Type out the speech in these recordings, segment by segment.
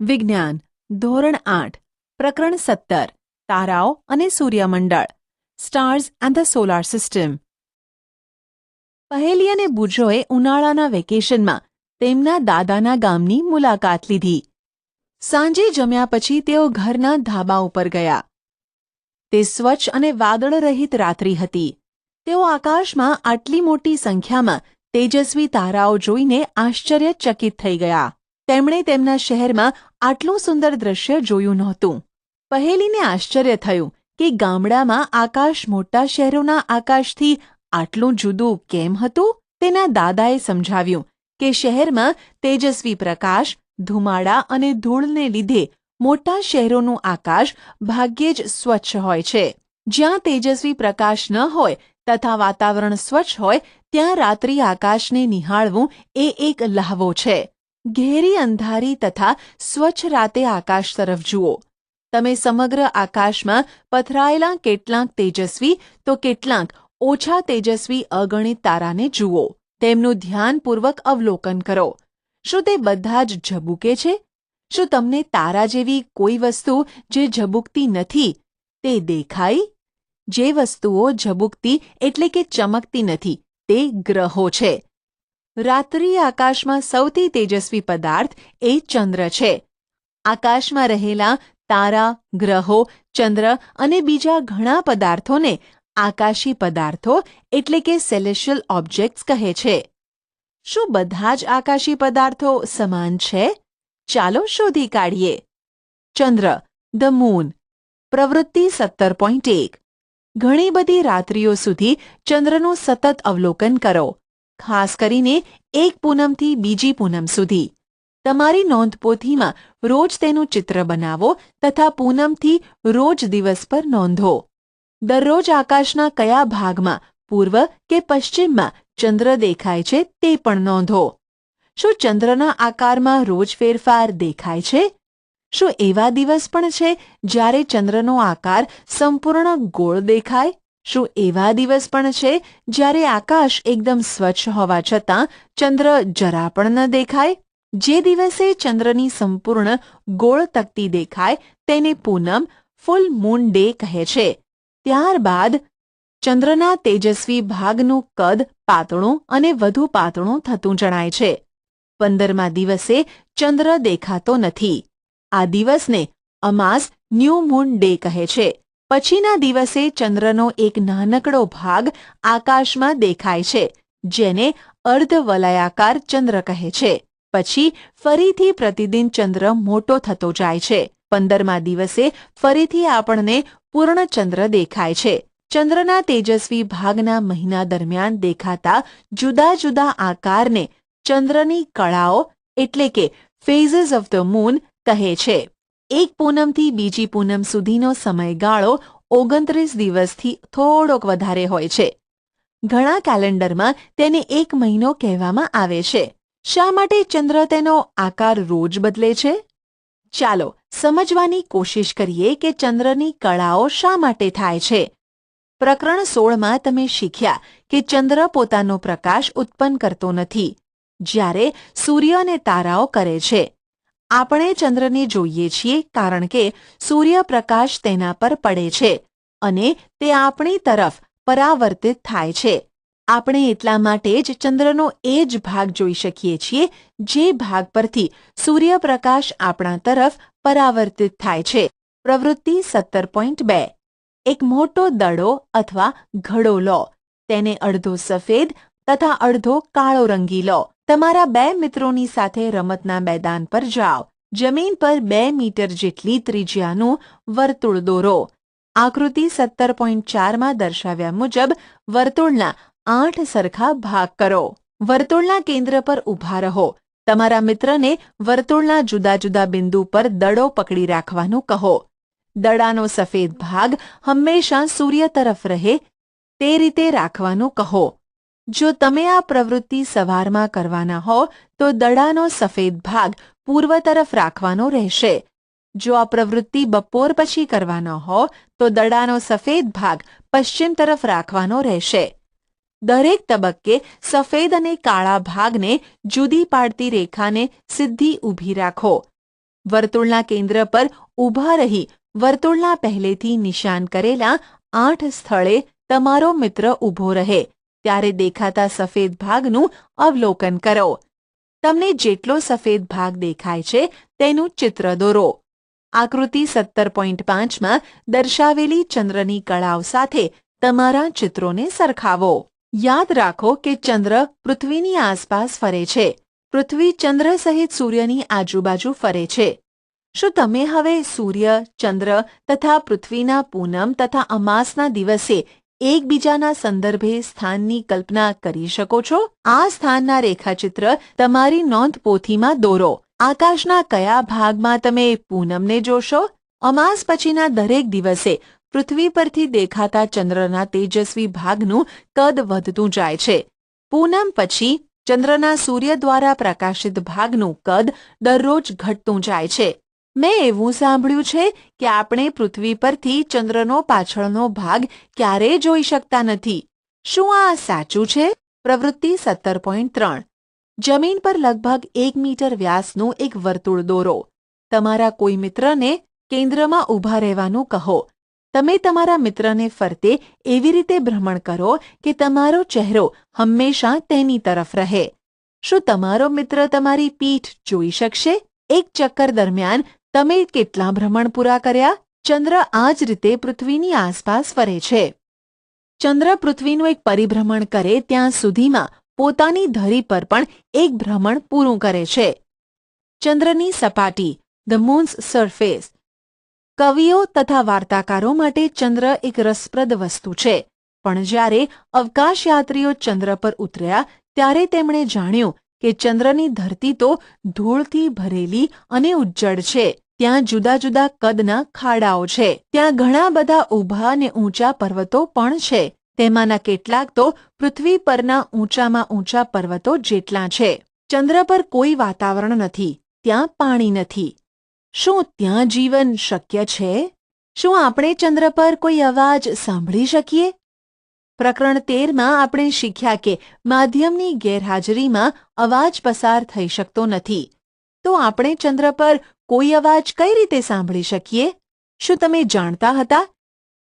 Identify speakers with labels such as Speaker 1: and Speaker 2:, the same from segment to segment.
Speaker 1: વિજ્ઞાન ધોરણ 8 પ્રકરણ 17 તારાઓ અને સૂર્યમંડળ stars and the solar system. પહેલી અને બુજોએ ઉનાળાના વેકેશનમાં તેમના દાદાના ગામની મુલાકાત લીધી. સાંજે જમ્યા પછી તેઓ ઘરના ધાબા ઉપર ગયા. તે સ્વચ્છ અને વાદળરહિત રાત્રિ હતી. તેઓ આકાશમાં આટલી મોટી સંખ્યામાં તેજસ્વી તારાઓ જોઈને આશ્ચર્યચકિત થઈ ગયા. તેમણે તેમના શહેરમાં આટલું સુંદર દ્રશ્ય જોયું નહોતું. પહેલીને આશ્ચર્ય થયું કે ગામડામાં આકાશ મોટા શહેરોના આકાશથી આટલું જુદું કેમ હતું. તેના દાદાએ સમજાવ્યું કે શહેરમાં તેજસ્વી પ્રકાશ, ધુમાડા અને ધૂળને લીધે મોટા શહેરોનું આકાશ ભાગ્યે જ સ્વચ્છ હોય છે. જ્યાં તેજસ્વી પ્રકાશ ન હોય તથા વાતાવરણ સ્વચ્છ હોય ત્યાં રાત્રિ આકાશને નિહાળવું એ એક લહાવો છે. ઘેરી અંધારી તથા સ્વચ્છ રાતે આકાશ તરફ જુઓ. તમે સમગ્ર આકાશમાં પથરાયેલા કેટલાંક તેજસ્વી તો કેટલાંક ઓછા તેજસ્વી અગણિત તારાને જુઓ. તેમનું ધ્યાનપૂર્વક અવલોકન કરો. શું તે બધા જ ઝબૂકે છે? શું તમને તારા જેવી કોઈ વસ્તુ જે ઝબૂકતી નથી તે દેખાઈ? જે વસ્તુઓ ઝબૂકતી એટલે કે ચમકતી નથી તે ગ્રહો છે. રાત્રિ આકાશમાં સૌથી તેજસ્વી પદાર્થ એ ચંદ્ર છે. આકાશમાં રહેલા તારા, ગ્રહો, ચંદ્ર અને બીજા ઘણા પદાર્થોને આકાશી પદાર્થો એટલે કે સેલેશિયલ ઓબ્જેક્ટ્સ કહે છે. શું બધા જ આકાશી પદાર્થો સમાન છે? ચાલો શોધી કાઢીએ. ચંદ્ર, ધ મૂન. પ્રવૃત્તિ 17.1. ઘણી બધી રાત્રિઓ સુધી ચંદ્રનું સતત અવલોકન કરો. ખાસ કરીને એક પૂનમથી બીજી પૂનમ સુધી. તમારી નોંધપોથીમાં રોજ તેનું ચિત્ર બનાવો તથા પૂનમથી રોજ દિવસ પર નોંધો. દરરોજ આકાશના કયા ભાગમાં પૂર્વ કે પશ્ચિમમાં ચંદ્ર દેખાય છે તે પણ નોંધો. શું ચંદ્રના આકારમાં રોજ ફેરફાર દેખાય છે? શું એવા દિવસ પણ છે જ્યારે ચંદ્રનો આકાર સંપૂર્ણ ગોળ દેખાય? શું એવા દિવસ પણ છે જ્યારે આકાશ એકદમ સ્વચ્છ હોવા છતાં ચંદ્ર જરા પણ ન દેખાય? જે દિવસે ચંદ્રની સંપૂર્ણ ગોળ તકતી દેખાય તેને પૂનમ, ફૂલ મૂન ડે કહે છે. ત્યારબાદ ચંદ્રના તેજસ્વી ભાગનું કદ પાતળું અને વધુ પાતળું થતું જણાય છે. 15મા દિવસે ચંદ્ર દેખાતો નથી. આ દિવસને અમાસ, ન્યૂ મૂન ડે કહે છે. પછીના દિવસે ચંદ્રનો એક નાનકડો ભાગ આકાશમાં દેખાય છે જેને અર્ધવલયાકાર ચંદ્ર કહે છે. પછી ફરીથી પ્રતિદિન ચંદ્ર મોટો થતો જાય છે. 15મા દિવસે ફરીથી આપણને પૂર્ણ ચંદ્ર દેખાય છે. ચંદ્રના તેજસ્વી ભાગના મહિના દરમિયાન દેખાતા જુદા જુદા આકારને ચંદ્રની કળાઓ એટલે કે ફેઝિસ ઓફ ધ મૂન કહે છે. એક પૂનમથી બીજી પૂનમ સુધીનો સમયગાળો 29 દિવસથી થોડોક વધારે હોય છે. ઘણા કેલેન્ડરમાં તેને એક મહિનો કહેવામાં આવે છે. શા માટે ચંદ્ર તેનો આકાર રોજ બદલે છે? ચાલો સમજવાની કોશિશ કરીએ કે ચંદ્રની કળાઓ શા માટે થાય છે. પ્રકરણ 16માં તમે શીખ્યા કે ચંદ્ર પોતાનો પ્રકાશ ઉત્પન્ન કરતો નથી, જ્યારે સૂર્ય અને તારાઓ કરે છે. આપણે ચંદ્રને જોઈએ છીએ કારણ કે સૂર્યપ્રકાશ તેના પર પડે છે અને તે આપણી તરફ પરાવર્તિત થાય છે. આપણે એટલા માટે જ ચંદ્રનો એ જ ભાગ જોઈ શકીએ છીએ જે ભાગ પરથી સૂર્યપ્રકાશ આપણા તરફ પરાવર્તિત થાય છે. પ્રવૃત્તિ 17.2. એક મોટો દડો અથવા ઘડો લો. તેને અડધો સફેદ તથા અડધો કાળો રંગી લો. તમારા 2 મિત્રોની સાથે રમતના મેદાન પર જાઓ. જમીન પર 2 મીટર જેટલી ત્રિજ્યાનું વર્તુળ દોરો. આકૃતિ 17.4માં દર્શાવ્યા મુજબ વર્તુળના 8 સરખા ભાગ કરો. વર્તુળના કેન્દ્ર પર ઊભા રહો. તમારા મિત્રને વર્તુળના જુદા જુદા બિંદુ પર દડો પકડી રાખવાનું કહો. દડાનો સફેદ ભાગ હંમેશા સૂર્ય તરફ રહે તે રીતે રાખવાનું કહો. જો તમે આ પ્રવૃત્તિ સવારમાં કરવાના હો તો દડાનો સફેદ ભાગ પૂર્વ તરફ રાખવાનો રહેશે. જો આ પ્રવૃત્તિ બપોર પછી કરવાનો હો તો દડાનો સફેદ ભાગ પશ્ચિમ તરફ રાખવાનો રહેશે. દરેક તબક્કે સફેદ અને કાળા ભાગને જુદી પાડતી રેખાને સીધી ઊભી રાખો. વર્તુળના કેન્દ્ર પર ઊભા રહી વર્તુળના પહેલેથી નિશાન કરેલા 8 સ્થળે તમારો મિત્ર ઊભો રહે ત્યારે દેખાતા સફેદ ભાગનું અવલોકન કરો. તમને જેટલો સફેદ ભાગ દેખાય છે તેનું ચિત્ર દોરો. આકૃતિ 17.5માં દર્શાવેલી ચંદ્રની કળાઓ સાથે તમારા ચિત્રોને સરખાવો. યાદ રાખો કે ચંદ્ર પૃથ્વીની આસપાસ ફરે છે. પૃથ્વી ચંદ્ર સહિત સૂર્યની આજુબાજુ ફરે છે. શું તમે હવે સૂર્ય, ચંદ્ર તથા પૃથ્વીના પૂનમ તથા અમાસના દિવસે એકબીજાના સંદર્ભે સ્થાનની કલ્પના કરી શકો છો? આ સ્થાનના રેખાચિત્ર તમારી નોંધપોથીમાં દોરો. આકાશના કયા ભાગમાં તમે પૂનમને જોશો? અમાસ પછીના દરેક દિવસે પૃથ્વી પરથી દેખાતા ચંદ્રના તેજસ્વી ભાગનું કદ વધતું જાય છે. પૂનમ પછી ચંદ્રના સૂર્ય દ્વારા પ્રકાશિત ભાગનું કદ દરરોજ ઘટતું જાય છે. મેં એવું સાંભળ્યું છે કે આપણે પૃથ્વી પરથી ચંદ્રનો પાછળનો ભાગ ક્યારેય જોઈ શકતા નથી. શું આ સાચું છે? પ્રવૃત્તિ 17.3 જમીન પર લગભગ 1 મીટર વ્યાસનું એક વર્તુળ દોરો. તમારા કોઈ મિત્રને કેન્દ્રમાં ઊભા રહેવાનું કહો. તમે તમારા મિત્રને ફરતે એવી રીતે ભ્રમણ કરો કે તમારો ચહેરો હંમેશા તેની તરફ રહે. શું તમારો મિત્ર તમારી પીઠ જોઈ શકશે? એક ચક્કર દરમિયાન તમે કેટલા ભ્રમણ પૂરા કર્યા? ચંદ્ર આ જ રીતે પૃથ્વીની આસપાસ ફરે છે. ચંદ્ર પૃથ્વીનું એક પરિભ્રમણ કરે ત્યાં સુધીમાં પોતાની ધરી પર પણ એક ભ્રમણ પૂરું કરે છે. ચંદ્રની સપાટી, ધ મૂન્સ સરફેસ. કવિઓ તથા વાર્તાકારો માટે ચંદ્ર એક રસપ્રદ વસ્તુ છે. પણ જ્યારે અવકાશયાત્રીઓ ચંદ્ર પર ઉતર્યા ત્યારે તેમણે જાણ્યું કે ચંદ્રની ધરતી તો ધૂળથી ભરેલી અને ઉજ્જડ છે. ત્યાં જુદા જુદા કદના ખાડાઓ છે. ત્યાં ઘણા બધા ઊભા અને ઊંચા પર્વતો પણ છે. તેમાંના કેટલાક તો પૃથ્વી પરના ઊંચામાં ઊંચા પર્વતો જેટલા છે. ચંદ્ર પર કોઈ વાતાવરણ નથી. ત્યાં પાણી નથી. શું ત્યાં જીવન શક્ય છે? શું આપણે ચંદ્ર પર કોઈ અવાજ સાંભળી શકીએ? પ્રકરણ 13માં આપણે શીખ્યા કે માધ્યમની ગેરહાજરીમાં અવાજ પસાર થઈ શકતો નથી. તો આપણે ચંદ્ર પર કોઈ અવાજ કઈ રીતે સાંભળી શકીએ? શું તમે જાણતા હતા?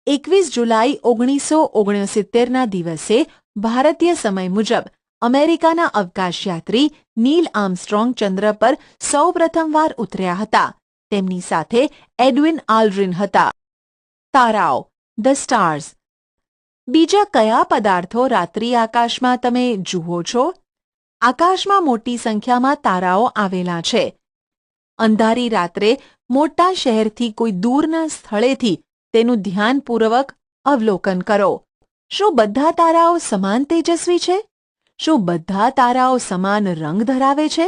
Speaker 1: 21 જુલાઈ 1969ના દિવસે ભારતીય સમય મુજબ અમેરિકાના અવકાશયાત્રી નીલ આર્મસ્ટ્રોંગ ચંદ્ર પર સૌપ્રથમવાર ઉતર્યા હતા. તેમની સાથે એડવિન આલ્ડ્રિન હતા. તારાઓ, ધ સ્ટાર્સ. બીજા કયા પદાર્થો રાત્રિ આકાશમાં તમે જુઓ છો? આકાશમાં મોટી સંખ્યામાં તારાઓ આવેલા છે. અંધારી રાત્રે મોટા શહેરથી કોઈ દૂરના સ્થળેથી તેનું ધ્યાનપૂર્વક અવલોકન કરો. શું બધા તારાઓ સમાન તેજસ્વી છે? શું બધા તારાઓ સમાન રંગ ધરાવે છે?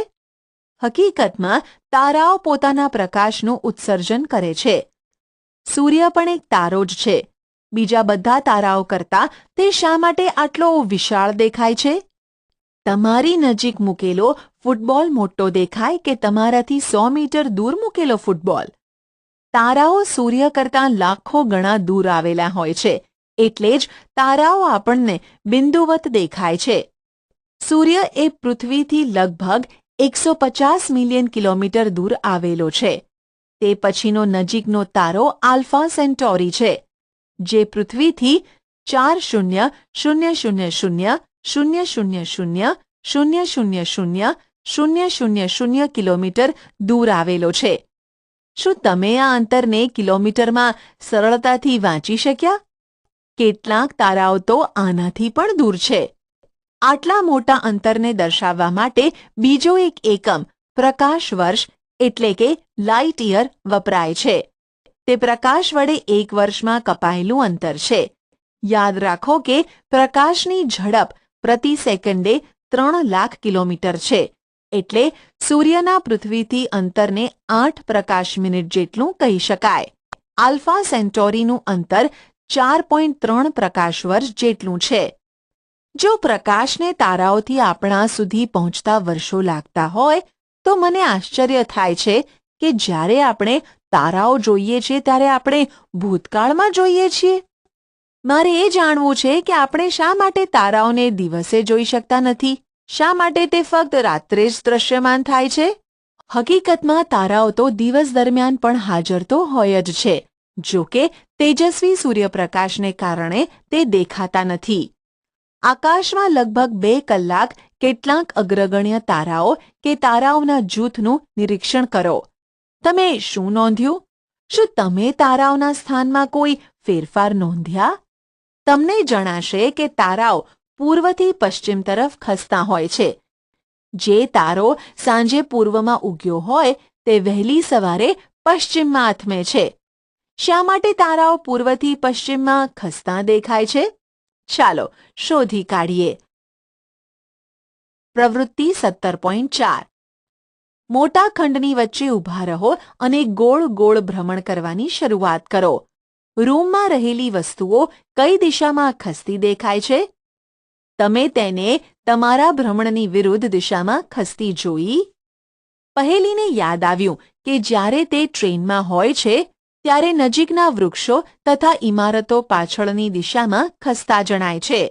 Speaker 1: હકીકતમાં તારાઓ પોતાના પ્રકાશનું ઉત્સર્જન કરે છે. સૂર્ય પણ એક તારો જ છે. બીજા બધા તારાઓ કરતાં તે શા માટે આટલો વિશાળ દેખાય છે? તમારી નજીક મૂકેલો ફૂટબોલ મોટો દેખાય કે તમારાથી 100 મીટર દૂર મૂકેલો ફૂટબોલ? તારાઓ સૂર્ય કરતાં લાખો ગણા દૂર આવેલા હોય છે. એટલે જ તારાઓ આપણને બિંદુવત દેખાય છે. સૂર્ય એ પૃથ્વીથી લગભગ 150 મિલિયન કિલોમીટર દૂર આવેલો છે. તે પછીનો નજીકનો તારો આલ્ફા સેન્ટોરી છે, જે પૃથ્વીથી 40,000,000,000,000 કિલોમીટર દૂર આવેલો છે. શું તમે આ અંતરને કિલોમીટરમાં સરળતાથી વાંચી શક્યા? કેટલાક તારાઓ તો આનાથી પણ દૂર છે. આટલા મોટા અંતરને દર્શાવવા માટે બીજો એક એકમ પ્રકાશ વર્ષ એટલે કે લાઇટ યર વપરાય છે. તે પ્રકાશ વડે એક વર્ષમાં કપાયેલું અંતર છે. યાદ રાખો કે પ્રકાશની ઝડપ પ્રતિ સેકન્ડે 3 લાખ કિલોમીટર છે. એટલે સૂર્યના પૃથ્વીથી અંતરને 8 પ્રકાશ મિનિટ જેટલું કહી શકાય. આલ્ફા સેન્ટોરીનું અંતર 4.3 પ્રકાશ વર્ષ જેટલું છે. જો પ્રકાશને તારાઓથી આપણા સુધી પહોંચતા વર્ષો લાગતા હોય તો મને આશ્ચર્ય થાય છે કે જ્યારે આપણે તારાઓ જોઈએ છીએ ત્યારે આપણે ભૂતકાળમાં જોઈએ છીએ. મારે એ જાણવું છે કે આપણે શા માટે તારાઓને દિવસે જોઈ શકતા નથી? શા માટે તે ફક્ત રાત્રે જ દ્રશ્યમાન થાય છે? હકીકતમાં તારાઓ તો દિવસ દરમિયાન પણ હાજર તો હોય જ છે, જો કે તેજસ્વી સૂર્યપ્રકાશને કારણે તે દેખાતા નથી. આકાશમાં લગભગ 2 કલાક કેટલાક અગ્રગણ્ય તારાઓ કે તારાઓના જૂથનું નિરીક્ષણ કરો. તમે શું નોંધ્યું? શું તમે તારાઓના સ્થાનમાં કોઈ ફેરફાર નોંધ્યા? તમને જણાશે કે તારાઓ પૂર્વથી પશ્ચિમ તરફ ખસતા હોય છે. જે તારો સાંજે પૂર્વમાં ઉગ્યો હોય તે વહેલી સવારે પશ્ચિમમાં આથમે છે. શા માટે તારાઓ પૂર્વથી પશ્ચિમમાં ખસતા દેખાય છે? ચાલો શોધી કાઢીએ. પ્રવૃત્તિ 17.4. મોટા ખંડની વચ્ચે ઊભા રહો અને ગોળ ગોળ ભ્રમણ કરવાની શરૂઆત કરો. રૂમમાં રહેલી વસ્તુઓ કઈ દિશામાં ખસતી દેખાય છે? તમે તેને તમારા ભ્રમણની વિરુદ્ધ દિશામાં ખસતી જોઈ? પહેલીને યાદ આવ્યું કે જ્યારે તે ટ્રેનમાં હોય છે ત્યારે નજીકના વૃક્ષો તથા ઇમારતો પાછળની દિશામાં ખસતા જણાય છે.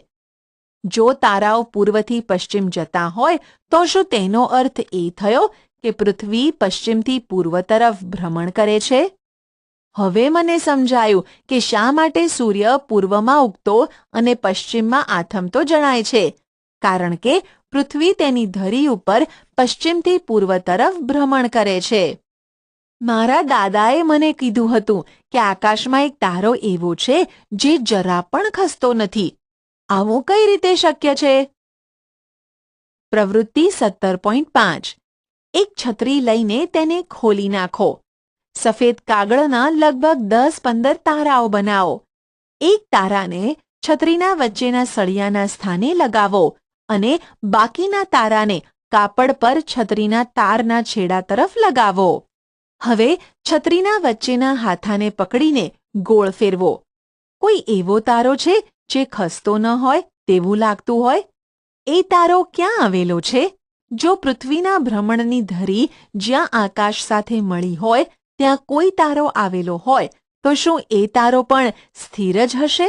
Speaker 1: જો તારાઓ પૂર્વથી પશ્ચિમ જતા હોય તો શું તેનો અર્થ એ થયો કે પૃથ્વી પશ્ચિમથી પૂર્વ તરફ ભ્રમણ કરે છે? હવે મને સમજાયું કે શા માટે સૂર્ય પૂર્વમાં ઉગતો અને પશ્ચિમમાં આથમતો જણાય છે. કારણ કે પૃથ્વી તેની ધરી ઉપર પશ્ચિમથી પૂર્વ તરફ ભ્રમણ કરે છે. મારા દાદાએ મને કીધું હતું કે આકાશમાં એક તારો એવો છે જે જરા પણ ખસતો નથી. આવું કઈ રીતે શક્ય છે? પ્રવૃત્તિ 17.5. એક છત્રી લઈને તેને ખોલી નાખો. સફેદ કાગળના લગભગ 10-15 તારાઓ બનાવો. એક તારાને છત્રીના વચ્ચેના સળિયાના સ્થાને લગાવો અને બાકીના તારાને કાપડ પર છત્રીના તારના છેડા તરફ લગાવો. હવે છત્રીના વચ્ચેના હાથાને પકડીને ગોળ ફેરવો. કોઈ એવો તારો છે જે ખસતો ન હોય તેવું લાગતું હોય? એ તારો ક્યાં આવેલો છે? જો પૃથ્વીના ભ્રમણની ધરી જ્યાં આકાશ સાથે મળી હોય ત્યાં કોઈ તારો આવેલો હોય તો શું એ તારો પણ સ્થિર જ હશે?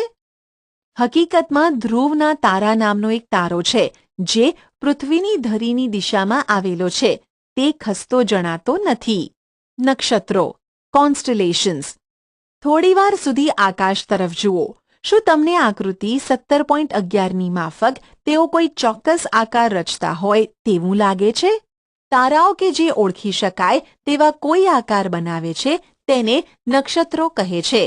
Speaker 1: હકીકતમાં ધ્રુવના તારા નામનો એક તારો છે જે પૃથ્વીની ધરીની દિશામાં આવેલો છે. તે ખસતો જણાતો નથી. નક્ષત્રો, કોન્સ્ટેલેશન્સ. થોડીવાર સુધી આકાશ તરફ જુઓ. શું તમને આકૃતિ 17.11ની માફક તેઓ કોઈ ચોક્કસ આકાર રચતા હોય તેવું લાગે છે? તારાઓ કે જે ઓળખી શકાય તેવા કોઈ આકાર બનાવે છે તેને નક્ષત્રો કહે છે.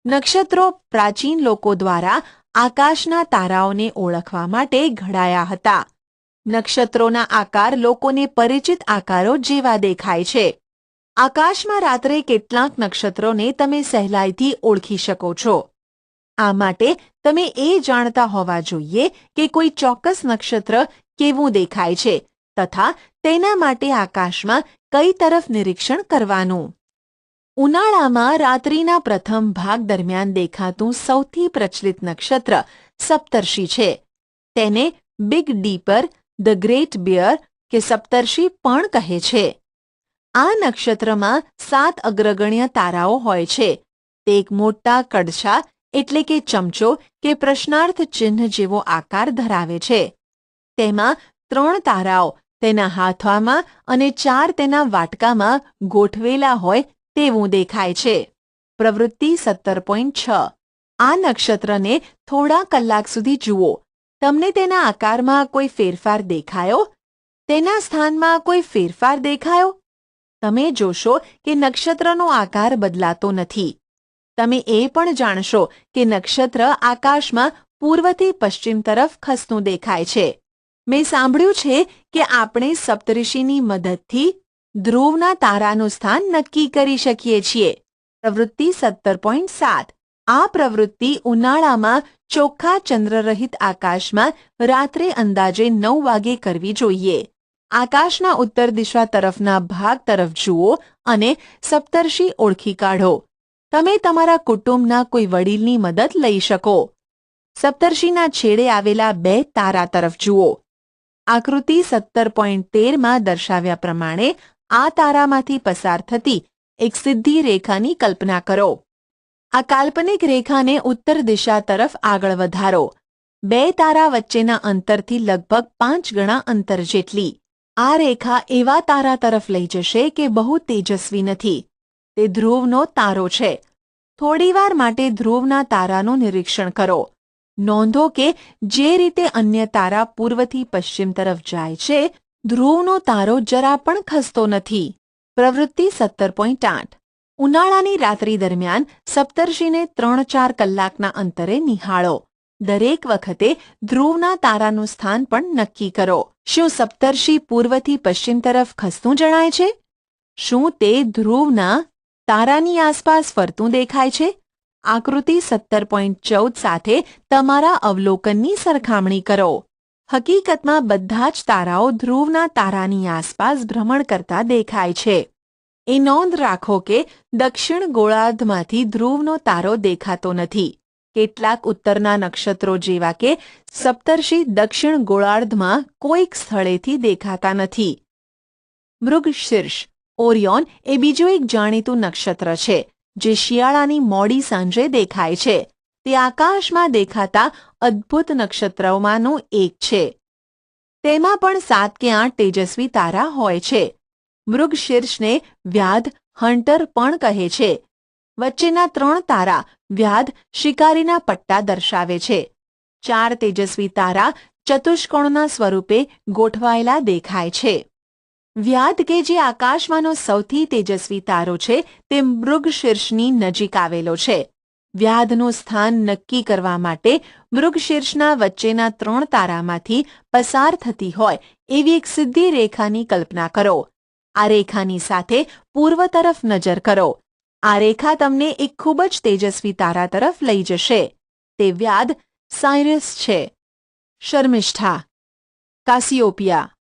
Speaker 1: નક્ષત્રો પ્રાચીન લોકો દ્વારા આકાશના તારાઓને ઓળખવા માટે ઘડાયા હતા. નક્ષત્રોના આકાર લોકોને પરિચિત આકારો જેવા દેખાય છે. આકાશમાં રાત્રે કેટલાક નક્ષત્રોને તમે સહેલાઈથી ઓળખી શકો છો. આ માટે તમે એ જાણતા હોવા જોઈએ કે કોઈ ચોક્કસ નક્ષત્ર કેવું દેખાય છે તથા તેના માટે આકાશમાં કઈ તરફ નિરીક્ષણ કરવાનું. ઉનાળામાં રાત્રિના પ્રથમ ભાગ દરમિયાન દેખાતું સૌથી પ્રચલિત નક્ષત્ર સપ્તર્ષિ છે. તેને Big Dipper, the Great Bear કે સપ્તર્ષિ પણ કહે છે. આ નક્ષત્રમાં 7 અગ્રગણ્ય તારાઓ હોય છે. તે એક મોટા કડછા એટલે કે ચમચો કે પ્રશ્નાર્થ ચિહ્ન જેવો આકાર ધરાવે છે. તેમાં 3 તારાઓ તેના હાથમાં અને 4 તેના વાટકામાં ગોઠવેલા હોય તેવું દેખાય છે. પ્રવૃત્તિ 17.6. આ નક્ષત્રને થોડા કલાક સુધી જુઓ. તમને તેના આકારમાં કોઈ ફેરફાર દેખાયો? તેના સ્થાનમાં કોઈ ફેરફાર દેખાયો? તમે જોશો કે નક્ષત્રનો આકાર બદલાતો નથી. તમે એ પણ જાણશો કે નક્ષત્ર આકાશમાં પૂર્વથી પશ્ચિમ તરફ ખસતું દેખાય છે. મેં સાંભળ્યું છે કે આપણે સપ્તર્ષિની મદદથી ધ્રુવના તારાનું સ્થાન નક્કી કરી શકીએ છીએ. પ્રવૃત્તિ 17.7. આ પ્રવૃત્તિ ઉનાળામાં ચોખ્ખા ચંદ્રરહિત આકાશમાં રાત્રે અંદાજે 9 વાગે કરવી જોઈએ. આકાશના ઉત્તર દિશા તરફના ભાગ તરફ જુઓ અને સપ્તર્ષિ ઓળખી કાઢો. તમે તમારા કુટુંબના કોઈ વડીલની મદદ લઈ શકો. સપ્તર્ષિના છેડે આવેલા 2 તારા તરફ જુઓ. આકૃતિ 17.13માં દર્શાવ્યા પ્રમાણે આ તારામાંથી પસાર થતી એક સીધી રેખાની કલ્પના કરો. આ કાલ્પનિક રેખાને ઉત્તર દિશા તરફ આગળ વધારો. 2 તારા વચ્ચેના અંતરથી લગભગ 5 ગણા અંતર જેટલી. આ રેખા એવા તારા તરફ લઈ જશે કે બહુ તેજસ્વી નથી. તે ધ્રુવનો તારો છે. થોડીવાર માટે ધ્રુવના તારાનું નિરીક્ષણ કરો. નોંધો કે જે રીતે અન્ય તારા પૂર્વથી પશ્ચિમ તરફ જાય છે, ધ્રુવનો તારો જરા પણ ખસતો નથી. પ્રવૃત્તિ 17.8. ઉનાળાની રાત્રિ દરમિયાન સપ્તર્ષિને 3-4 કલાકના અંતરે નિહાળો. દરેક વખતે ધ્રુવના તારાનું સ્થાન પણ નક્કી કરો. શું સપ્તર્ષિ પૂર્વથી પશ્ચિમ તરફ ખસતું જણાય છે? શું તે ધ્રુવના તારાની આસપાસ ફરતું દેખાય છે? આકૃતિ 17.14 સાથે તમારા અવલોકનની સરખામણી કરો. હકીકતમાં બધા જ તારાઓ ધ્રુવના તારાની આસપાસ ભ્રમણ કરતા દેખાય છે. એ નોંધ રાખો કે દક્ષિણ ગોળાર્ધમાંથી ધ્રુવનો તારો દેખાતો નથી. કેટલાક ઉત્તરના નક્ષત્રો જેવા કે સપ્તર્ષિ દક્ષિણ ગોળાર્ધમાં કોઈક સ્થળેથી દેખાતા નથી. મૃગશીર્ષ ઓરિયોન એ બીજું એક જાણીતું નક્ષત્ર છે જે શિયાળાની મોડી સાંજે દેખાય છે. તે આકાશમાં દેખાતા અદ્ભુત નક્ષત્રોમાંનું એક છે. તેમાં પણ 7 કે 8 તેજસ્વી તારા હોય છે. મૃગશીર્ષને વ્યાધ હન્ટર પણ કહે છે. વચ્ચેના 3 તારા વ્યાધ શિકારીના પટ્ટા દર્શાવે છે. 4 તેજસ્વી તારા ચતુષ્કોણના સ્વરૂપે ગોઠવાયેલા દેખાય છે. વ્યાધ કે જે આકાશમાંનો સૌથી તેજસ્વી તારો છે તે મૃગશીર્ષની નજીક આવેલો છે. વ્યાધનું સ્થાન નક્કી કરવા માટે મૃગશીર્ષના વચ્ચેના 3 તારામાંથી પસાર થતી હોય એવી એક સીધી રેખાની કલ્પના કરો. આ રેખાની સાથે પૂર્વ તરફ નજર કરો. આ રેખા તમને એક ખૂબ જ તેજસ્વી તારા તરફ લઈ જશે. તે વ્યાધ સાયરસ છે. શર્મિષ્ઠા કાસિયોપિયા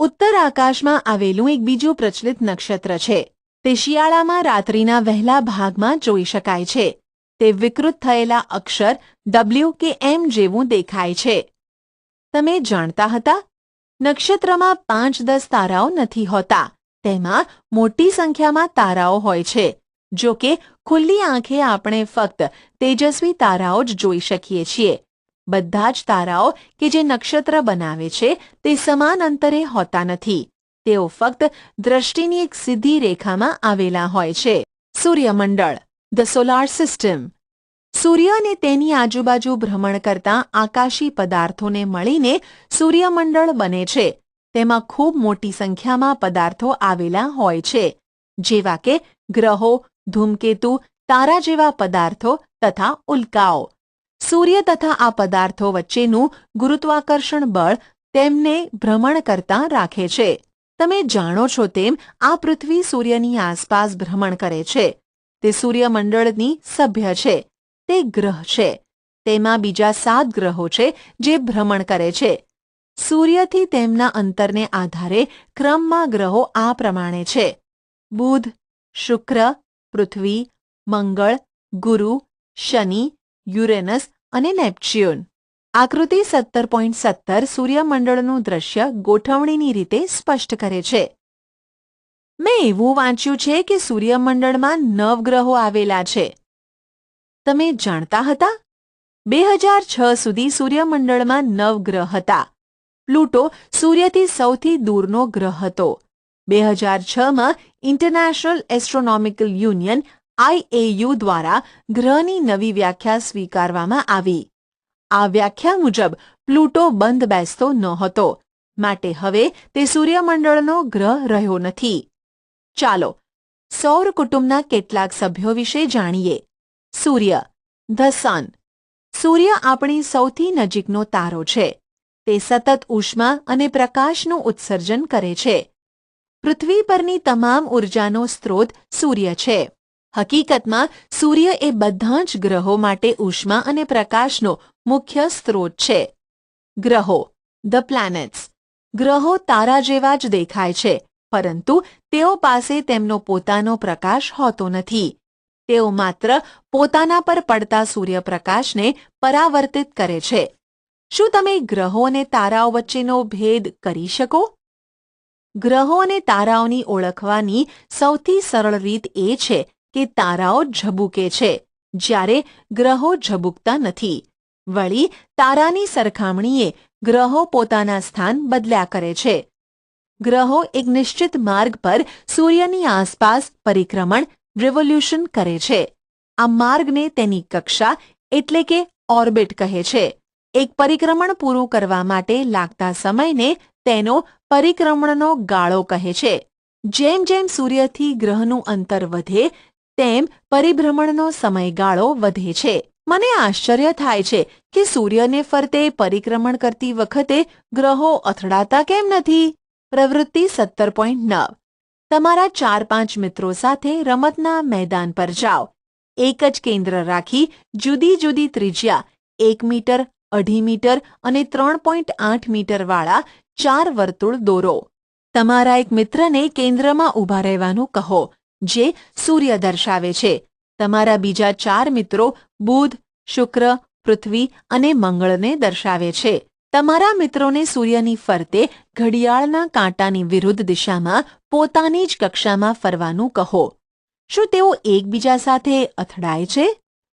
Speaker 1: ઉત્તર આકાશમાં આવેલું એક બીજું પ્રચલિત નક્ષત્ર છે. તે શિયાળામાં રાત્રિના વહેલા ભાગમાં જોઈ શકાય છે. તે વિકૃત થયેલા અક્ષર W કે M જેવું દેખાય છે. તમે જાણતા હતા? નક્ષત્રમાં 5-10 તારાઓ નથી હોતા. તેમાં મોટી સંખ્યામાં તારાઓ હોય છે. જો કે ખુલ્લી આંખે આપણે ફક્ત તેજસ્વી તારાઓ જ જોઈ શકીએ છીએ. બધા જ તારાઓ કે જે નક્ષત્ર બનાવે છે તે સમાન અંતરે હોતા નથી. તેઓ ફક્ત દ્રષ્ટિની એક સીધી રેખામાં આવેલા હોય છે. સૂર્યમંડળ ધ સોલાર સિસ્ટમ સૂર્ય અને તેની આજુબાજુ ભ્રમણ કરતા આકાશી પદાર્થોને મળીને સૂર્યમંડળ બને છે. તેમાં ખૂબ મોટી સંખ્યામાં પદાર્થો આવેલા હોય છે, જેવા કે ગ્રહો, ધૂમકેતુ, તારા જેવા પદાર્થો તથા ઉલ્કાઓ. સૂર્ય તથા આ પદાર્થો વચ્ચેનું ગુરુત્વાકર્ષણ બળ તેમને ભ્રમણ કરતા રાખે છે. તમે જાણો છો તેમ આ પૃથ્વી સૂર્યની આસપાસ ભ્રમણ કરે છે. તે સૂર્યમંડળની સભ્ય છે. તે ગ્રહ છે. તેમાં બીજા 7 ગ્રહો છે જે ભ્રમણ કરે છે. સૂર્યથી તેમના અંતરને આધારે ક્રમમાં ગ્રહો આ પ્રમાણે છે: બુધ, શુક્ર, પૃથ્વી, મંગળ, ગુરુ, શનિ, યુરેનસ અને નેપ્ચ્યુન. આકૃતિ 17.17 સૂર્યમંડળનું દ્રશ્ય ગોઠવણીની રીતે સ્પષ્ટ કરે છે. મેં એવું વાંચ્યું છે કે સૂર્યમંડળમાં 9 ગ્રહો આવેલા છે. તમે જાણતા હતા? 2006 સુધી સૂર્યમંડળમાં 9 ગ્રહ હતા. પ્લુટો સૂર્યથી સૌથી દૂરનો ગ્રહ હતો. 2006માં ઇન્ટરનેશનલ એસ્ટ્રોનોમિકલ યુનિયન IAU દ્વારા ગ્રહની નવી વ્યાખ્યા સ્વીકારવામાં આવી. આ વ્યાખ્યા મુજબ પ્લુટો બંધ બેસતો નહોતો, માટે હવે તે સૂર્યમંડળનો ગ્રહ રહ્યો નથી. ચાલો સૌર કુટુંબના કેટલાક સભ્યો વિશે જાણીએ. સૂર્ય ધ સન. સૂર્ય આપણી સૌથી નજીકનો તારો છે. તે સતત ઉષ્મા અને પ્રકાશનું ઉત્સર્જન કરે છે. પૃથ્વી પરની તમામ ઊર્જાનો સ્ત્રોત સૂર્ય છે. હકીકતમાં સૂર્ય એ બધા જ ગ્રહો માટે ઉષ્મા અને પ્રકાશનો મુખ્ય સ્ત્રોત છે. ગ્રહો ધ પ્લેનેટ્સ. ગ્રહો તારા જેવા જ દેખાય છે, પરંતુ તેઓ પાસે તેમનો પોતાનો પ્રકાશ હોતો નથી. તેઓ માત્ર પોતાના પર પડતા સૂર્યપ્રકાશને પરાવર્તિત કરે છે. શું તમે ગ્રહો અને તારાઓ વચ્ચેનો ભેદ કરી શકો? ગ્રહો અને તારાઓની ઓળખવાની સૌથી સરળ રીત એ છે કે તારાઓ ઝબૂકે છે, જ્યારે ગ્રહો ઝબૂકતા નથી. વળી તારાની સરખામણીએ ગ્રહો પોતાના સ્થાન બદલ્યા કરે છે. ગ્રહો એક નિશ્ચિત માર્ગ પર સૂર્યની આસપાસ પરિક્રમણ રિવોલ્યુશન કરે છે. આ માર્ગને તેની કક્ષા એટલે કે ઓર્બિટ કહે છે. એક પરિક્રમણ પૂરું કરવા માટે લાગતા સમયને તેનો પરિક્રમણનો ગાળો કહે છે. જેમ જેમ સૂર્યથી ગ્રહનું અંતર વધે તેમ પરિભ્રમણનો સમયગાળો વધે છે. મને આશ્ચર્ય થાય છે કે સૂર્યને ફરતે પરિક્રમણ કરતી વખતે ગ્રહો અથડાતા કેમ નથી? પ્રવૃત્તિ 17.9. તમારા 4-5 મિત્રો સાથે રમતના મેદાન પર જાઓ. એક જ કેન્દ્ર રાખી જુદી જુદી ત્રિજ્યા 1 મીટર, 2.5 મીટર અને 3.8 મીટરવાળા 4 વર્તુળ દોરો. તમારા એક મિત્રને કેન્દ્રમાં ઊભા રહેવાનું કહો, જે સૂર્ય દર્શાવે છે. તમારા બીજા 4 મિત્રો બુધ, શુક્ર, પૃથ્વી અને મંગળને દર્શાવે છે. તમારા મિત્રોને સૂર્યની ફરતે ઘડિયાળના કાંટાની વિરુદ્ધ દિશામાં પોતાની જ કક્ષામાં ફરવાનું કહો. શું તેઓ એકબીજા સાથે અથડાય છે?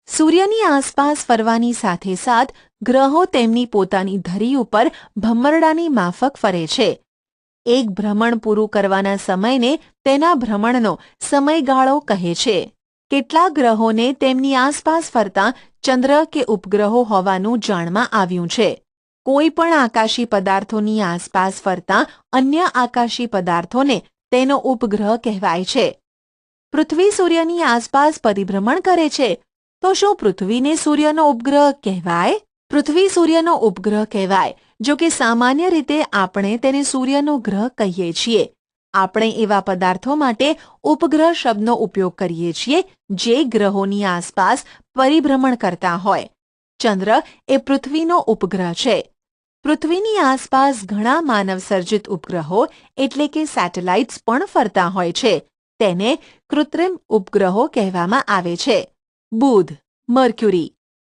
Speaker 1: સૂર્યની આસપાસ ફરવાની સાથે સાથ ગ્રહો તેમની પોતાની ધરી ઉપર ભમરડાની માફક ફરે છે. એક ભ્રમણ પૂરું કરવાના સમયને તેના ભ્રમણનો સમયગાળો કહે છે. કેટલાક ગ્રહોને તેમની આસપાસ ફરતા ચંદ્ર કે ઉપગ્રહો હોવાનું જાણમાં આવ્યું છે. કોઈ પણ આકાશી પદાર્થોની આસપાસ ફરતા અન્ય આકાશી પદાર્થોને તેનો ઉપગ્રહ કહેવાય છે. પૃથ્વી સૂર્યની આસપાસ પરિભ્રમણ કરે છે, તો શું પૃથ્વીને સૂર્યનો ઉપગ્રહ કહેવાય? પૃથ્વી સૂર્યનો ઉપગ્રહ કહેવાય, જો કે સામાન્ય રીતે આપણે તેને સૂર્યનો ગ્રહ કહીએ છીએ. આપણે એવા પદાર્થો માટે ઉપગ્રહ શબ્દનો ઉપયોગ કરીએ છીએ જે ગ્રહોની આસપાસ પરિભ્રમણ કરતા હોય. ચંદ્ર એ પૃથ્વીનો ઉપગ્રહ છે. પૃથ્વીની આસપાસ ઘણા માનવસર્જિત ઉપગ્રહો એટલે કે સેટેલાઇટ્સ પણ ફરતા હોય છે. તેને કૃત્રિમ ઉપગ્રહો કહેવામાં આવે છે. બુધ, મર્ક્યુરી.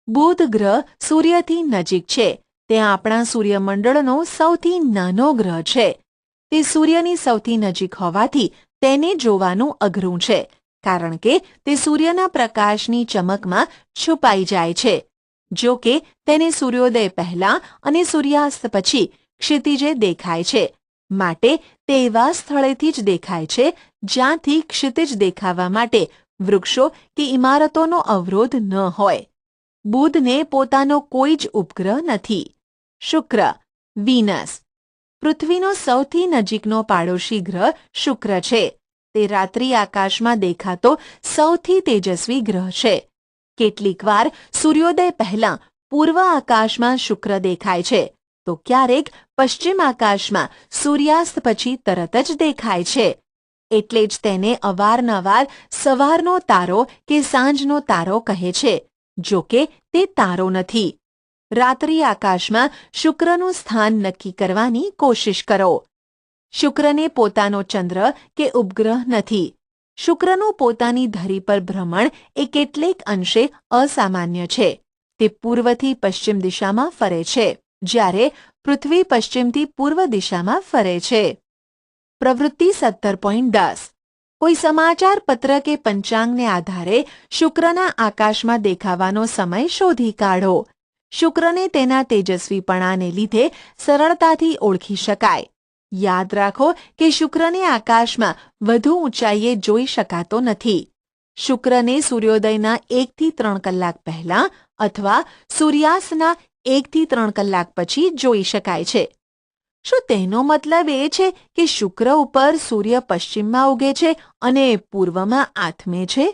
Speaker 1: બુધ ગ્રહ સૂર્યથી નજીક છે. તે આપણા સૂર્યમંડળનો સૌથી નાનો ગ્રહ છે. તે સૂર્યની સૌથી નજીક હોવાથી તેને જોવાનું અઘરું છે, કારણ કે તે સૂર્યના પ્રકાશની ચમકમાં છુપાઈ જાય છે. જો કે તેને સૂર્યોદય પહેલા અને સૂર્યાસ્ત પછી ક્ષિતિજે દેખાય છે, માટે તે એવા સ્થળેથી જ દેખાય છે જ્યાંથી ક્ષિતિજ દેખાવા માટે વૃક્ષો કે ઇમારતોનો અવરોધ ન હોય. બુધને પોતાનો કોઈ જ ઉપગ્રહ નથી. શુક્ર, વિનસ. પૃથ્વીનો સૌથી નજીકનો પાડોશી ગ્રહ શુક્ર છે. તે રાત્રિ આકાશમાં દેખાતો સૌથી તેજસ્વી ગ્રહ છે. કેટલીકવાર સૂર્યોદય પહેલાં પૂર્વ આકાશમાં શુક્ર દેખાય છે, તો ક્યારેક પશ્ચિમ આકાશમાં સૂર્યાસ્ત પછી તરત જ દેખાય છે. એટલે જ તેને અવારનવાર સવારનો તારો કે સાંજનો તારો કહે છે, જો કે તે તારો નથી. રાત્રિ આકાશમાં શુક્રનું સ્થાન નક્કી કરવાની કોશિશ કરો. શુક્રને પોતાનો ચંદ્ર કે ઉપગ્રહ નથી. શુક્રનું પોતાની ધરી પર ભ્રમણ એ કેટલેક અંશે અસામાન્ય છે. તે પૂર્વથી પશ્ચિમ દિશામાં ફરે છે, જ્યારે પૃથ્વી પશ્ચિમથી પૂર્વ દિશામાં ફરે છે. પ્રવૃત્તિ 17.10. કોઈ સમાચાર પત્ર કે પંચાંગને આધારે શુક્રના આકાશમાં દેખાવાનો સમય શોધી કાઢો. શુક્રને તેના તેજસ્વીપણાને લીધે સરળતાથી ઓળખી શકાય. યાદ રાખો કે શુક્રને આકાશમાં વધુ ઊંચાઈએ જોઈ શકાતો નથી. શુક્રને સૂર્યોદયના 1 થી 3 કલાક પહેલાં અથવા સૂર્યાસ્તના 1 થી 3 કલાક પછી જોઈ શકાય છે. શું તેનો મતલબ એ છે કે શુક્ર ઉપર સૂર્ય પશ્ચિમમાં ઉગે છે અને પૂર્વમાં આથમે છે?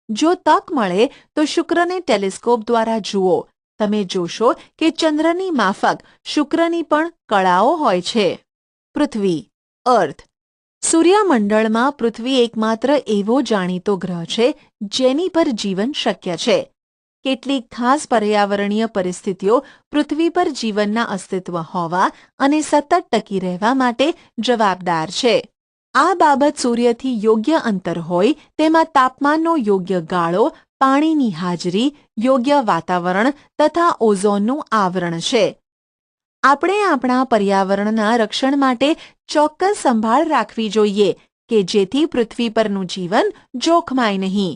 Speaker 1: જો તક મળે તો શુક્રને ટેલિસ્કોપ દ્વારા જુઓ. તમે જોશો કે ચંદ્રની માફક શુક્રની પણ કળાઓ હોય છે. પૃથ્વી, અર્થ. સૂર્યમંડળમાં પૃથ્વી એકમાત્ર એવો જાણીતો ગ્રહ છે જેની પર જીવન શક્ય છે. કેટલીક ખાસ પર્યાવરણીય પરિસ્થિતિઓ પૃથ્વી પર જીવનના અસ્તિત્વ હોવા અને સતત ટકી રહેવા માટે જવાબદાર છે. આ બાબત સૂર્યથી યોગ્ય અંતર હોય તેમાં તાપમાનનો યોગ્ય ગાળો, પાણીની હાજરી, યોગ્ય વાતાવરણ તથા ઓઝોનનું આવરણ છે. આપણે આપણા પર્યાવરણના રક્ષણ માટે ચોક્કસ સંભાળ રાખવી જોઈએ કે જેથી પૃથ્વી પરનું જીવન જોખમાય નહીં.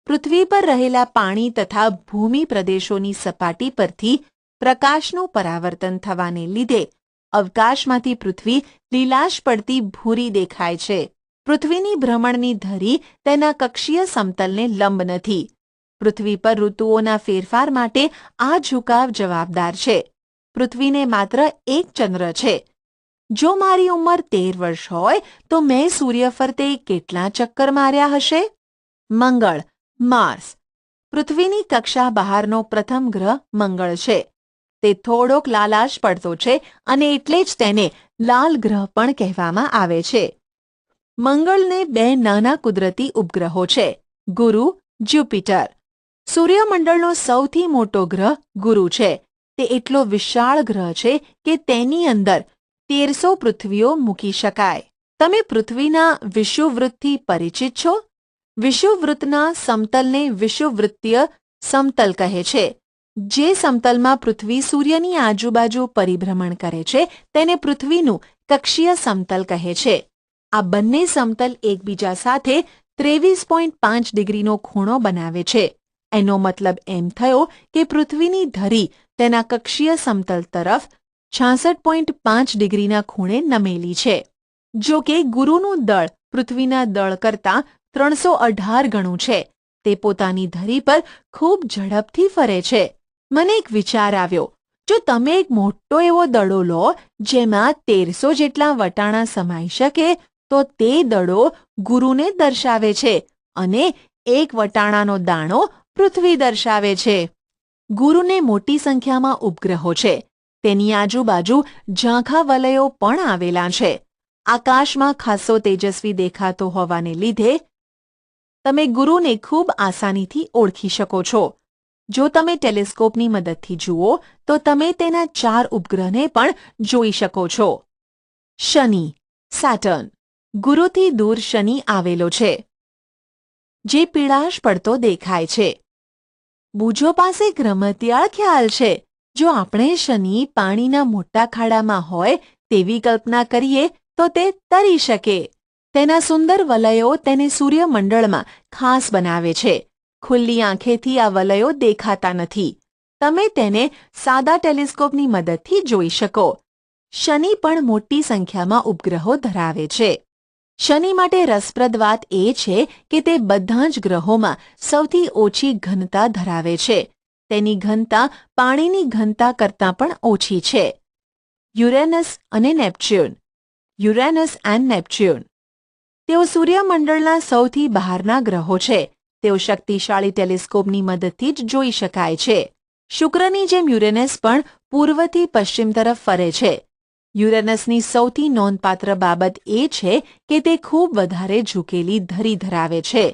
Speaker 1: પૃથ્વી પર રહેલા પાણી તથા ભૂમિ પ્રદેશોની સપાટી પરથી પ્રકાશનું પરાવર્તન થવાને લીધે અવકાશમાંથી પૃથ્વી લીલાશ પડતી ભૂરી દેખાય છે. પૃથ્વીની ભ્રમણની ધરી તેના કક્ષીય સમતલને લંબ નથી. પૃથ્વી પર ઋતુઓના ફેરફાર માટે આ ઝુકાવ જવાબદાર છે. પૃથ્વીને માત્ર એક ચંદ્ર છે. જો મારી ઉંમર 13 વર્ષ હોય તો મેં સૂર્ય ફરતે કેટલા ચક્કર માર્યા હશે? મંગળ, માર્સ. પૃથ્વીની કક્ષા બહારનો પ્રથમ ગ્રહ મંગળ છે. તે થોડોક લાલાશ પડતો છે અને એટલે જ તેને લાલ ગ્રહ પણ કહેવામાં આવે છે. મંગળને 2 નાના કુદરતી ઉપગ્રહો છે, ગુરુ, જ્યુપિટર. સૂર્યમંડળનો સૌથી મોટો ગ્રહ ગુરુ છે. તે એટલો વિશાળ ગ્રહ છે કે તેની અંદર 1300 પૃથ્વીઓ મૂકી શકાય. તમે પૃથ્વીના વિષુવવૃત્તથી પરિચિત છો? વિષુવવૃત્તના સમતલને વિષુવવૃત્તીય સમતલ કહે છે. જે સમતલમાં પૃથ્વી સૂર્યની આજુબાજુ પરિભ્રમણ કરે છે તેને પૃથ્વીનું કક્ષીય સમતલ કહે છે. આ બંને સમતલ એકબીજા સાથે 23.5 ડિગ્રીનો ખૂણો બનાવે છે. એનો મતલબ એમ થયો કે પૃથ્વીની ધરી તેના કક્ષીય સમતલ તરફ 66.5 ડિગ્રીના ખૂણે નમેલી છે. જો કે ગુરુનું દળ પૃથ્વીના દળ કરતાં 318 ગણું છે. તે પોતાની ધરી પર ખૂબ ઝડપથી ફરે છે. મને એક વિચાર આવ્યો. જો તમે એક મોટો એવો દડો લો જેમાં 1300 જેટલા વટાણા સમાઈ શકે તો તે દડો ગુરુને દર્શાવે છે અને એક વટાણાનો દાણો પૃથ્વી દર્શાવે છે. ગુરુને મોટી સંખ્યામાં ઉપગ્રહો છે. તેની આજુબાજુ ઝાંખા વલયો પણ આવેલા છે. આકાશમાં ખાસો તેજસ્વી દેખાતો હોવાને લીધે તમે ગુરુને ખૂબ આસાનીથી ઓળખી શકો છો. જો તમે ટેલિસ્કોપની મદદથી જુઓ તો તમે તેના 4 ઉપગ્રહને પણ જોઈ શકો છો. શનિ, સેટર્ન. ગુરુથી દૂર શનિ આવેલો છે, જે પીળાશ પડતો દેખાય છે. બુજો પાસે એક રમતિયાળ ખ્યાલ છે. જો આપણે શનિ પાણીના મોટા ખાડામાં હોય તેવી કલ્પના કરીએ તો તે તરી શકે. તેના સુંદર વલયો તેને સૂર્યમંડળમાં ખાસ બનાવે છે. ખુલ્લી આંખેથી આ વલયો દેખાતા નથી. તમે તેને સાદા ટેલિસ્કોપની મદદથી જોઈ શકો. શનિ પણ મોટી સંખ્યામાં ઉપગ્રહો ધરાવે છે. શનિ માટે રસપ્રદ વાત એ છે કે તે બધા જ ગ્રહોમાં સૌથી ઓછી ઘનતા ધરાવે છે. તેની ઘનતા પાણીની ઘનતા કરતાં પણ ઓછી છે. યુરેનસ અને નેપ્ચ્યુન. Uranus and Neptune. તેઓ સૂર્યમંડળના સૌથી બહારના ગ્રહો છે. તેઓ શક્તિશાળી ટેલિસ્કોપની મદદથી જ જોઈ શકાય છે. શુક્રની જેમ યુરેનસ પણ પૂર્વથી પશ્ચિમ તરફ ફરે છે. યુરેનસની સૌથી નોંધપાત્ર બાબત એ છે કે તે ખૂબ વધારે ઝૂકેલી ધરી ધરાવે છે.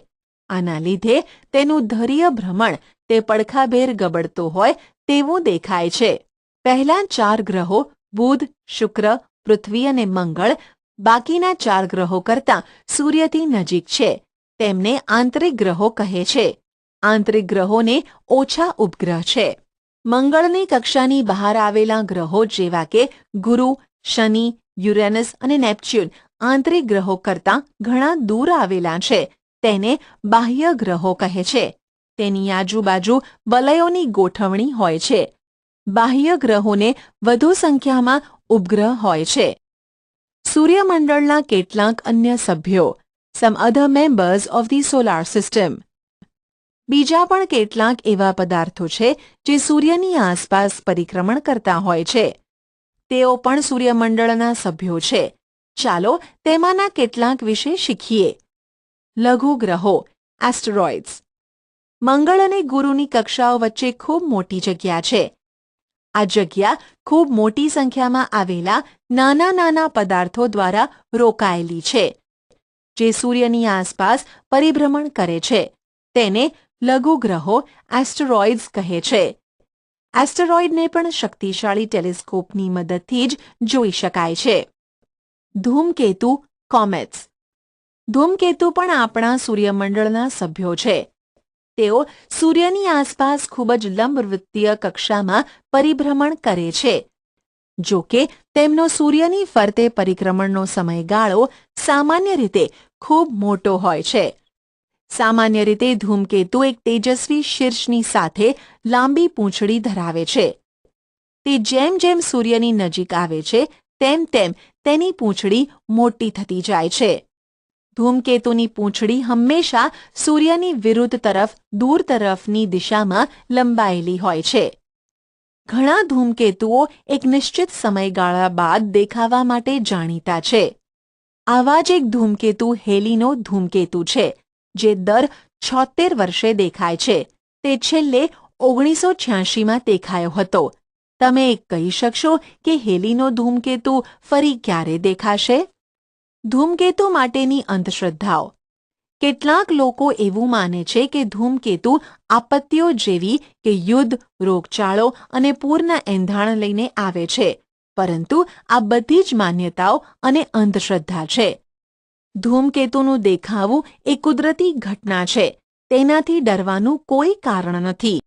Speaker 1: આના લીધે તેનું ધરીય ભ્રમણ તે પડખાભેર ગબડતો હોય તેવું દેખાય છે. પહેલા 4 ગ્રહો બુધ, શુક્ર, પૃથ્વી અને મંગળ બાકીના 4 ગ્રહો કરતાં સૂર્યથી નજીક છે. તેમને આંતરિક ગ્રહો કહે છે. આંતરિક ગ્રહોને ઓછા ઉપગ્રહ છે. મંગળની કક્ષાની બહાર આવેલા ગ્રહો જેવા કે ગુરુ, શનિ, યુરેનસ અને નેપ્ચ્યુન આંતરિક ગ્રહો કરતાં ઘણા દૂર આવેલા છે. તેને બાહ્ય ગ્રહો કહે છે. તેની આજુબાજુ વલયોની ગોઠવણી હોય છે. બાહ્ય ગ્રહોને વધુ સંખ્યામાં ઉપગ્રહ હોય છે. સૂર્યમંડળના કેટલાક અન્ય સભ્યો. Some other members of the solar system. બીજા પણ કેટલાક એવા પદાર્થો છે જે સૂર્યની આસપાસ પરિક્રમણ કરતા હોય છે. તેઓ પણ સૂર્યમંડળના સભ્યો છે. ચાલો તેમાંના કેટલાક વિશે શીખીએ. લઘુ ગ્રહો, એસ્ટેરોઇડ્સ. મંગળ અને ગુરુની કક્ષાઓ વચ્ચે ખૂબ મોટી જગ્યા છે. આ જગ્યા ખૂબ મોટી સંખ્યામાં આવેલા નાના નાના પદાર્થો દ્વારા રોકાયેલી છે, જે સૂર્યની આસપાસ પરિભ્રમણ કરે છે. તેને લઘુ ગ્રહો, એસ્ટેરોઇડ્સ કહે છે. એસ્ટેરોઇડને પણ શક્તિશાળી ટેલિસ્કોપની મદદથી જ જોઈ શકાય છે. ધૂમકેતુ, કોમેટ્સ. ધૂમકેતુ પણ આપણા સૂર્યમંડળના સભ્યો છે. તેઓ સૂર્યની આસપાસ ખૂબ જ લંબવૃત્તીય કક્ષામાં પરિભ્રમણ કરે છે. જો કે તેમનો સૂર્યની ફરતે પરિક્રમણનો સમયગાળો સામાન્ય રીતે ખૂબ મોટો હોય છે. સામાન્ય રીતે ધૂમકેતુ એક તેજસ્વી શીર્ષની સાથે લાંબી પૂંછડી ધરાવે છે. તે જેમ જેમ સૂર્યની નજીક આવે છે તેમ તેમ તેની પૂંછડી મોટી થતી જાય છે. ધૂમકેતુની પૂંછડી હંમેશા સૂર્યની વિરુદ્ધ તરફ દૂર તરફની દિશામાં લંબાયેલી હોય છે. ઘણા ધૂમકેતુઓ એક નિશ્ચિત સમયગાળા બાદ દેખાવા માટે જાણીતા છે. આવા જ એક ધૂમકેતુ હેલીનો ધૂમકેતુ છે, જે દર 76 વર્ષે દેખાય છે. તે છેલ્લે 1986માં દેખાયો હતો. તમે કહી શકશો કે હેલીનો ધૂમકેતુ ફરી ક્યારે દેખાશે? ધૂમકેતુ માટેની અંધશ્રદ્ધાઓ. કેટલાક લોકો એવું માને છે કે ધૂમકેતુ આપત્તિઓ જેવી કે યુદ્ધ, રોગચાળો અને પૂરના એંધાણ લઈને આવે છે, પરંતુ આ બધી જ માન્યતાઓ અને અંધશ્રદ્ધા છે. ધૂમકેતુનું દેખાવું એ કુદરતી ઘટના છે. તેનાથી ડરવાનું કોઈ કારણ નથી.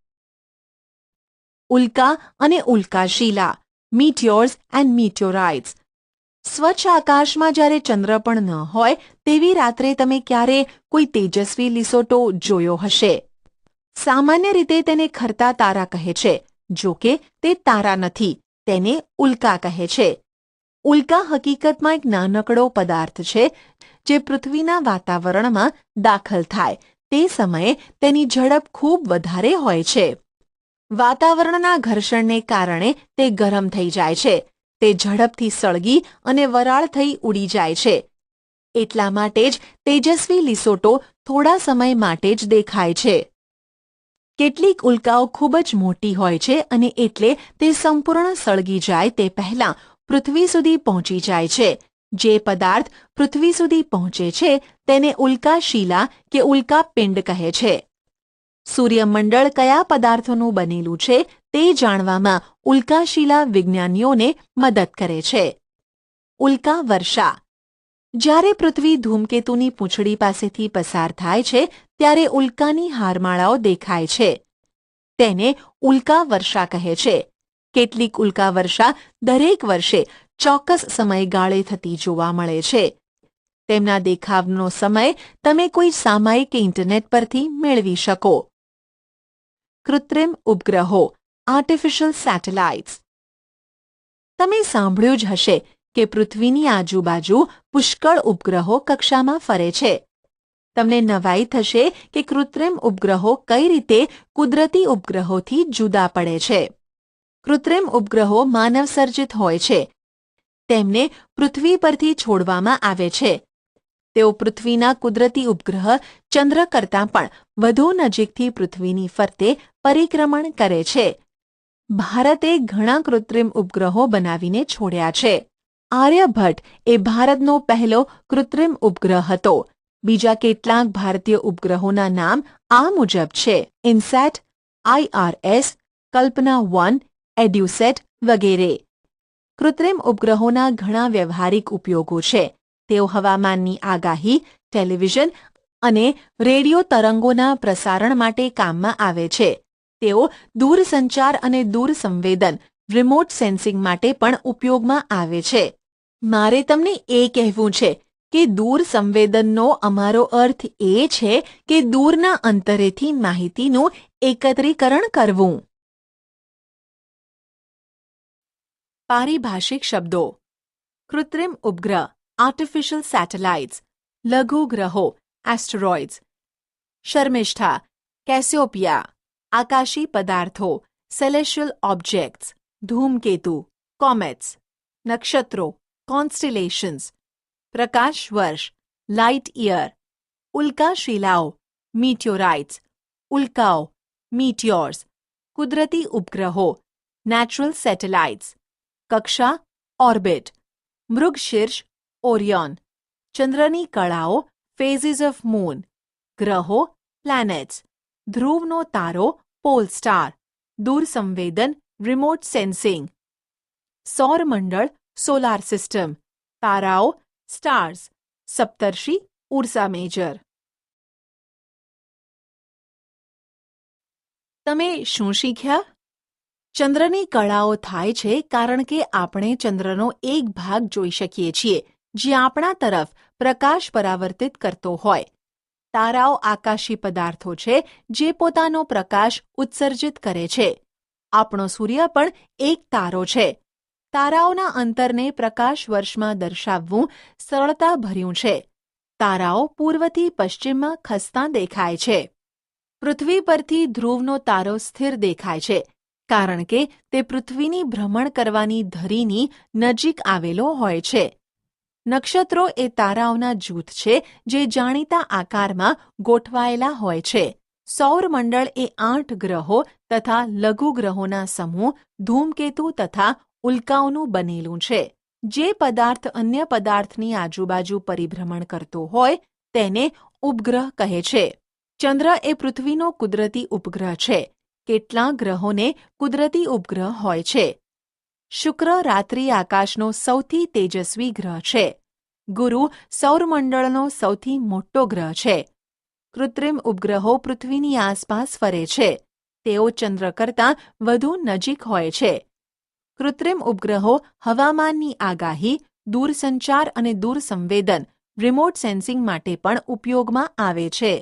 Speaker 1: ઉલ્કા અને ઉલ્કાશિલા, મીટિયોર્સ એન્ડ મીટિયોરાઇટ્સ. સ્વચ્છ આકાશમાં જ્યારે ચંદ્ર પણ ન હોય તેવી રાત્રે તમે ક્યારે કોઈ તેજસ્વી લીસોટો જોયો હશે? સામાન્ય રીતે તેને ખરતા તારા કહે છે. જો કે તે તારા નથી, તેને ઉલ્કા કહે છે. ઉલ્કા હકીકતમાં એક નાનકડો પદાર્થ છે જે પૃથ્વીના વાતાવરણમાં દાખલ થાય તે સમયે તેની ઝડપ ખૂબ વધારે હોય છે. વાતાવરણના ઘર્ષણને કારણે તે ગરમ થઈ જાય છે. તે ઝડપથી સળગી અને વરાળ થઈ ઉડી જાય છે. એટલા માટે જ તેજસ્વી લીસોટો થોડા સમય માટે જ દેખાય છે. કેટલીક ઉલ્કાઓ ખૂબ જ મોટી હોય છે અને એટલે તે સંપૂર્ણ સળગી જાય તે પહેલાં પૃથ્વી સુધી પહોંચી જાય છે. જે પદાર્થ પૃથ્વી સુધી પહોંચે છે તેને ઉલ્કાશિલા કે ઉલ્કાપિંડ કહે છે. સૂર્યમંડળ કયા પદાર્થોનું બનેલું છે તે જાણવામાં ઉલ્કાશિલા વિજ્ઞાનીઓને મદદ કરે છે. ઉલ્કા વર્ષા. જ્યારે પૃથ્વી ધૂમકેતુની પૂંછડી પાસેથી પસાર થાય છે ત્યારે ઉલ્કાની હારમાળાઓ દેખાય છે. તેને ઉલ્કા વર્ષા કહે છે. કેટલીક ઉલ્કા વર્ષા દરેક વર્ષે ચોક્કસ સમયગાળે થતી જોવા મળે છે. તેમના દેખાવનો સમય તમે કોઈ સામયિક કે ઇન્ટરનેટ પરથી મેળવી શકો. કૃત્રિમ ઉપગ્રહો, આર્ટિફિશિયલ સેટેલાઇટ્સ. તમે સાંભળ્યું જ હશે કે પૃથ્વીની આજુબાજુ પુષ્કળ ઉપગ્રહો કક્ષામાં ફરે છે. તમને નવાઈ થશે કે કૃત્રિમ ઉપગ્રહો કઈ રીતે કુદરતી ઉપગ્રહોથી જુદા પડે છે. કૃત્રિમ ઉપગ્રહો માનવસર્જિત હોય છે. તેમને પૃથ્વી પરથી છોડવામાં આવે છે. તેઓ પૃથ્વીના કુદરતી ઉપગ્રહ ચંદ્ર કરતાં પણ વધુ નજીકથી પૃથ્વીની ફરતે પરિક્રમણ કરે છે. ભારતે ઘણા કૃત્રિમ ઉપગ્રહો બનાવીને છોડ્યા છે. આર્યભટ્ટ એ ભારતનો પહેલો કૃત્રિમ ઉપગ્રહ હતો. બીજા કેટલાક ભારતીય ઉપગ્રહોના નામ આ મુજબ છે: ઇનસેટ, IRS, કલ્પના-1, એડ્યુસેટ વગેરે. કૃત્રિમ ઉપગ્રહોના ઘણા વ્યવહારિક ઉપયોગો છે. તેઓ હવામાનની આગાહી, ટેલિવિઝન અને રેડિયો તરંગોના પ્રસારણ માટે કામમાં આવે છે. તેઓ દૂરસંચાર અને દૂરસંવેદન રિમોટ સેન્સિંગ માટે પણ ઉપયોગમાં આવે છે. મારે તમને એ કહેવું છે કે દૂરસંવેદનનો અમારો અર્થ એ છે કે દૂરના અંતરેથી માહિતીનું એકત્રીકરણ કરવું. પારિભાષિક શબ્દો. કૃત્રિમ ઉપગ્રહ, આર્ટિફિશિયલ સેટેલાઇટ્સ. લઘુગ્રહો, એસ્ટેરોઇડ્સ. શર્મિષ્ઠા, કેસિયોપિયા. આકાશી પદાર્થો, સેલેશિયલ ઓબ્જેક્ટ્સ. ધૂમકેતુ, કોમેટ્સ. નક્ષત્રો, કોન્સ્ટિલેશન્સ. પ્રકાશ વર્ષ, લાઇટ યર. ઉલ્કાશિલાઓ, મીટિયોરાઇટ્સ. ઉલ્કાઓ, મીટિયોર્સ. કુદરતી ઉપગ્રહો, નેચરલ સેટેલાઇટ્સ. કક્ષા, ઓર્બિટ. મૃગશીર્ષ, ઓરિયોન. ચંદ્રની કળાઓ, ફેઝિસ ઓફ મૂન. ગ્રહો, પ્લેનેટ્સ. ધ્રુવનો તારો, પોલ સ્ટાર. દૂરસંવેદન, રિમોટ સેન્સિંગ. સૌરમંડળ, સોલાર સિસ્ટમ. તારાઓ, સ્ટાર્સ. સપ્તર્ષિ, ઉર્સા મેજર. તમે શું શીખ્યા? ચંદ્રની કળાઓ થાય છે કારણ કે આપણે ચંદ્રનો એક ભાગ જોઈ શકીએ છીએ જે આપણા તરફ પ્રકાશ પરાવર્તિત કરતો હોય. તારાઓ આકાશી પદાર્થો છે જે પોતાનો પ્રકાશ ઉત્સર્જિત કરે છે. આપણો સૂર્ય પણ એક તારો છે. તારાઓના અંતરને પ્રકાશ વર્ષમાં દર્શાવવું સરળતાભર્યું છે. તારાઓ પૂર્વથી પશ્ચિમમાં ખસતા દેખાય છે. પૃથ્વી પરથી ધ્રુવનો તારો સ્થિર દેખાય છે, કારણ કે તે પૃથ્વીની ભ્રમણ કરવાની ધરીની નજીક આવેલો હોય છે. નક્ષત્રો એ તારાઓના જૂથ છે જે જાણીતા આકારમાં ગોઠવાયેલા હોય છે. સૌરમંડળ એ 8 ગ્રહો તથા લઘુગ્રહોના સમૂહ, ધૂમકેતુ તથા ઉલ્કાઓનું બનેલું છે. જે પદાર્થ અન્ય પદાર્થની આજુબાજુ પરિભ્રમણ કરતો હોય તેને ઉપગ્રહ કહે છે. ચંદ્ર એ પૃથ્વીનો કુદરતી ઉપગ્રહ છે. કેટલાક ગ્રહોને કુદરતી ઉપગ્રહ હોય છે. શુક્ર રાત્રિ આકાશનો સૌથી તેજસ્વી ગ્રહ છે. ગુરુ સૌરમંડળનો સૌથી મોટો ગ્રહ છે. કૃત્રિમ ઉપગ્રહો પૃથ્વીની આસપાસ ફરે છે. તેઓ ચંદ્ર કરતાં વધુ નજીક હોય છે. કૃત્રિમ ઉપગ્રહો હવામાનની આગાહી, દૂરસંચાર અને દૂરસંવેદન રિમોટ સેન્સિંગ માટે પણ ઉપયોગમાં આવે છે.